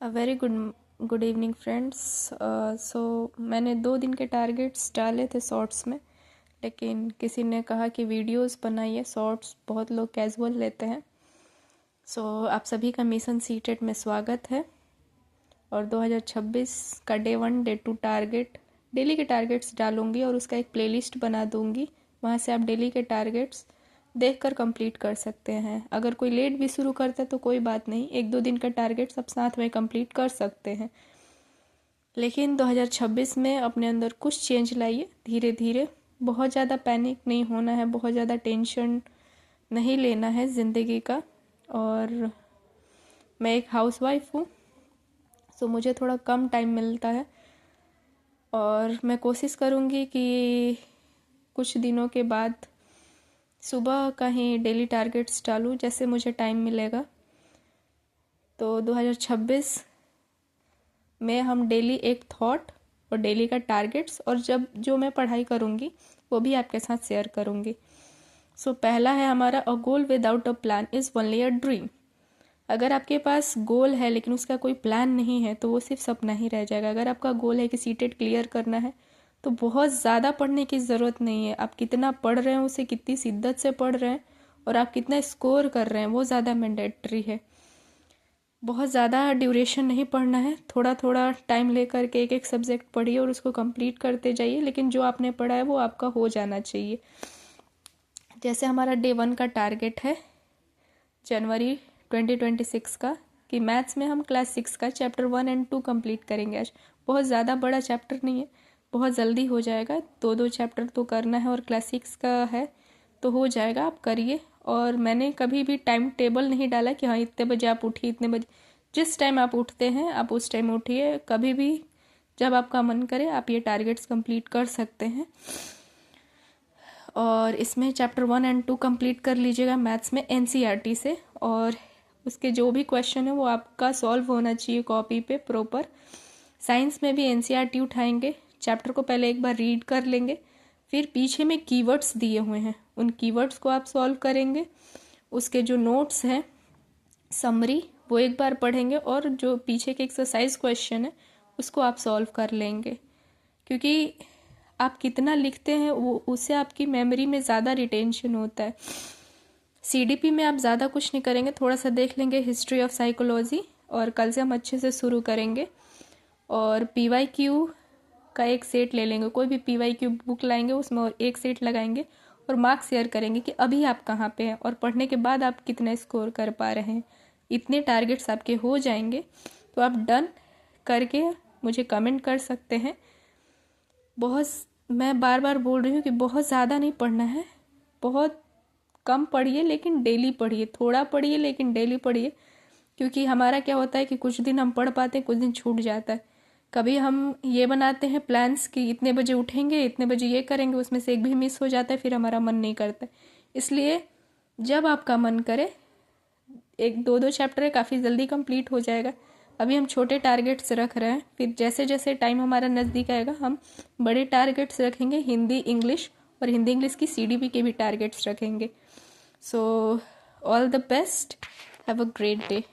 Very good evening friends. So मैंने 2 दिन के टारगेट्स डाले थे शॉर्ट्स में, लेकिन किसी ने कहा कि वीडियोस बनाइए, शॉर्ट्स बहुत लोग कैजुअल लेते हैं। सो आप सभी का मिशन सीटेड में स्वागत है। और 2026 का डे 1 डे 2 टारगेट, डेली के टारगेट्स डालूंगी और उसका एक प्लेलिस्ट बना दूंगी। वहाँ से आप डेली के टारगेट्स देखकर कंप्लीट कर सकते हैं। अगर कोई लेट भी शुरू करता है तो कोई बात नहीं, 1-2 दिन का टारगेट सब साथ में कंप्लीट कर सकते हैं। लेकिन 2026 में अपने अंदर कुछ चेंज लाइए धीरे धीरे। बहुत ज़्यादा पैनिक नहीं होना है, बहुत ज़्यादा टेंशन नहीं लेना है ज़िंदगी का। और मैं एक हाउसवाइफ हूँ, सो मुझे थोड़ा कम टाइम मिलता है और मैं कोशिश करूँगी कि कुछ दिनों के बाद सुबह का ही डेली टारगेट्स डालूँ जैसे मुझे टाइम मिलेगा। तो 2026 में हम डेली एक थॉट और डेली का टारगेट्स और जब जो मैं पढ़ाई करूँगी वो भी आपके साथ शेयर करूँगी। सो पहला है हमारा, a goal without a plan is only a dream. अगर आपके पास गोल है लेकिन उसका कोई प्लान नहीं है तो वो सिर्फ सपना ही रह जाएगा। अगर आपका गोल है कि सीटेट क्लियर करना है तो बहुत ज़्यादा पढ़ने की ज़रूरत नहीं है। आप कितना पढ़ रहे हैं, उसे कितनी शिद्दत से पढ़ रहे हैं और आप कितना स्कोर कर रहे हैं वो ज़्यादा मैंडेटरी है। बहुत ज़्यादा ड्यूरेशन नहीं पढ़ना है, थोड़ा थोड़ा टाइम लेकर के एक एक सब्जेक्ट पढ़िए और उसको कंप्लीट करते जाइए। लेकिन जो आपने पढ़ा है वो आपका हो जाना चाहिए। जैसे हमारा डे 1 का टारगेट है जनवरी 2026 का कि मैथ्स में हम क्लास 6 का चैप्टर 1 और 2 कंप्लीट करेंगे आज। बहुत ज़्यादा बड़ा चैप्टर नहीं है, बहुत जल्दी हो जाएगा। 2 चैप्टर तो करना है और क्लास 6 का है तो हो जाएगा, आप करिए। और मैंने कभी भी टाइम टेबल नहीं डाला कि हाँ इतने बजे आप उठिए, इतने बजे। जिस टाइम आप उठते हैं आप उस टाइम उठिए, कभी भी जब आपका मन करे आप ये टारगेट्स कंप्लीट कर सकते हैं। और इसमें चैप्टर 1 और 2 कंप्लीट कर लीजिएगा मैथ्स में एनसीईआरटी से, और उसके जो भी क्वेश्चन है वो आपका सॉल्व होना चाहिए कॉपी पे प्रॉपर। साइंस में भी एनसीईआरटी उठाएंगे, चैप्टर को पहले एक बार रीड कर लेंगे, फिर पीछे में कीवर्ड्स दिए हुए हैं उन कीवर्ड्स को आप सॉल्व करेंगे। उसके जो नोट्स हैं समरी वो एक बार पढ़ेंगे और जो पीछे के एक्सरसाइज क्वेश्चन है उसको आप सॉल्व कर लेंगे। क्योंकि आप कितना लिखते हैं वो उससे आपकी मेमोरी में ज़्यादा रिटेंशन होता है। सीडीपी में आप ज़्यादा कुछ नहीं करेंगे, थोड़ा सा देख लेंगे हिस्ट्री ऑफ साइकोलॉजी, और कल से हम अच्छे से शुरू करेंगे। और पीवाईक्यू का एक सेट ले लेंगे, कोई भी पीवाईक्यू बुक लाएंगे उसमें और एक सेट लगाएंगे और मार्क्स शेयर करेंगे कि अभी आप कहाँ पे हैं और पढ़ने के बाद आप कितना स्कोर कर पा रहे हैं। इतने टारगेट्स आपके हो जाएंगे तो आप डन करके मुझे कमेंट कर सकते हैं। मैं बार बार बोल रही हूँ कि बहुत ज़्यादा नहीं पढ़ना है, बहुत कम पढ़िए लेकिन डेली पढ़िए, थोड़ा पढ़िए लेकिन डेली पढ़िए। क्योंकि हमारा क्या होता है कि कुछ दिन हम पढ़ पाते हैं, कुछ दिन छूट जाता है। कभी हम ये बनाते हैं प्लान्स कि इतने बजे उठेंगे, इतने बजे ये करेंगे, उसमें से एक भी मिस हो जाता है, फिर हमारा मन नहीं करता। इसलिए जब आपका मन करे, 1-2 चैप्टर है काफ़ी जल्दी कंप्लीट हो जाएगा। अभी हम छोटे टारगेट्स रख रहे हैं, फिर जैसे जैसे टाइम हमारा नज़दीक आएगा हम बड़े टारगेट्स रखेंगे। हिंदी इंग्लिश और हिंदी इंग्लिश की सीडीपी के भी टारगेट्स रखेंगे। So all the best, have a great day.